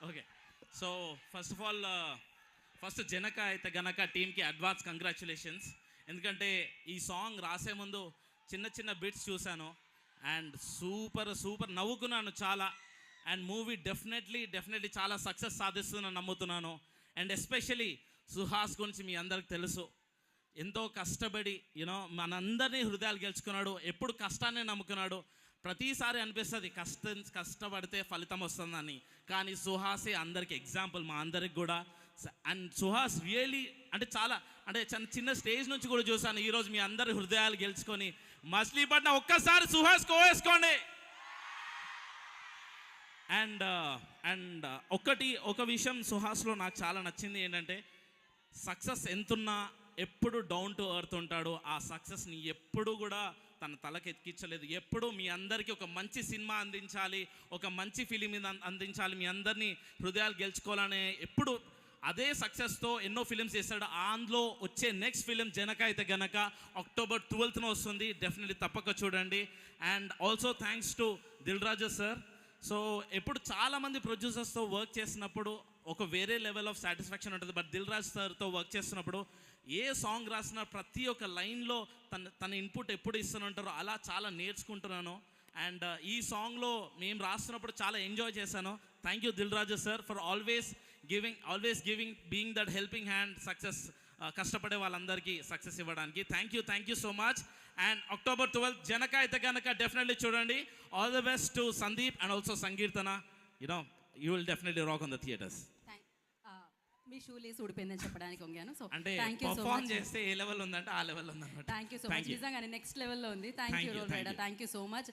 Okay. So first of all first Janaka అయితే గనక టీమ్కి అడ్వాన్స్ కంగ్రాచులేషన్స్. ఎందుకంటే ఈ సాంగ్ రాసే ముందు చిన్న చిన్న బిట్స్ చూశాను అండ్ సూపర్ సూపర్ నవ్వుకున్నాను చాలా. అండ్ మూవీ డెఫినెట్లీ చాలా సక్సెస్ సాధిస్తుందని నమ్ముతున్నాను. అండ్ ఎస్పెషలీ సుహాస్ గురించి మీ అందరికి తెలుసు, ఎంతో కష్టపడి మనందరినీ హృదయాలు గెలుచుకున్నాడు. ఎప్పుడు కష్టాన్ని నమ్ముకున్నాడు. ప్రతిసారి అనిపిస్తుంది కష్టపడితే ఫలితం వస్తుందని, కానీ సుహాసే అందరికి ఎగ్జాంపుల్ మా అందరికి కూడా. అండ్ సుహాస్ రియలీ చాలా చిన్న స్టేజ్ నుంచి కూడా చూశాను. ఈరోజు మీ అందరి హృదయాలు గెలుచుకొని మచిలీపట్నం ఒక్కసారి సుహాస్ కోవేసుకోండి. అండ్ ఒక విషయం సుహాస్లో నాకు చాలా నచ్చింది ఏంటంటే, సక్సెస్ ఎంతున్నా ఎప్పుడు డౌన్ టు ఎర్త్ ఉంటాడు. ఆ సక్సెస్ని ఎప్పుడు కూడా తన తలకి ఎక్కించలేదు. ఎప్పుడు మీ అందరికీ ఒక మంచి సినిమా అందించాలి, ఒక మంచి ఫిలిం అందించాలి, మీ అందరినీ హృదయాలు గెలుచుకోవాలనే ఎప్పుడు అదే సక్సెస్తో ఎన్నో ఫిలిమ్స్ చేశాడు. అందులో వచ్చే నెక్స్ట్ ఫిలిం జనక అయితే గనక October 12th వస్తుంది. డెఫినెట్లీ తప్పక చూడండి. And also thanks to Dil Raju sir. So ఎప్పుడు చాలామంది ప్రొడ్యూసర్స్తో వర్క్ చేసినప్పుడు ఒక వేరే లెవెల్ ఆఫ్ సాటిస్ఫాక్షన్ ఉంటుంది. బట్ దిల్ రాజు సార్తో వర్క్ చేస్తున్నప్పుడు ఏ సాంగ్ రాసిన ప్రతి ఒక్క లైన్లో తన ఇన్పుట్ ఎప్పుడు ఇస్తూనే అలా చాలా నేర్చుకుంటున్నాను. అండ్ ఈ సాంగ్లో మేము రాస్తున్నప్పుడు చాలా ఎంజాయ్ చేశాను. Thank you Dil Raju sir for always giving being that helping hand success, కష్టపడే వాళ్ళందరికీ సక్సెస్ ఇవ్వడానికి. Thank you so much. And October 12th Janaka Aithe Ganaka definitely చూడండి. All the best to Sandeep and also Sankeerthana. You will definitely rock on the theatres. మీ shoe లేసి ఊడిపోయిందని చెప్పడానికి వంగాను. So అంటే thank you so perform much. చేస్తే ఏ లెవెల్ ఉందంటే ఆ లెవెల్ ఉందన్నమాట. Thank you so much. నిజంగానే నెక్స్ట్ లెవెల్లో ఉంది. Thank you Roll Rida. Thank you so much.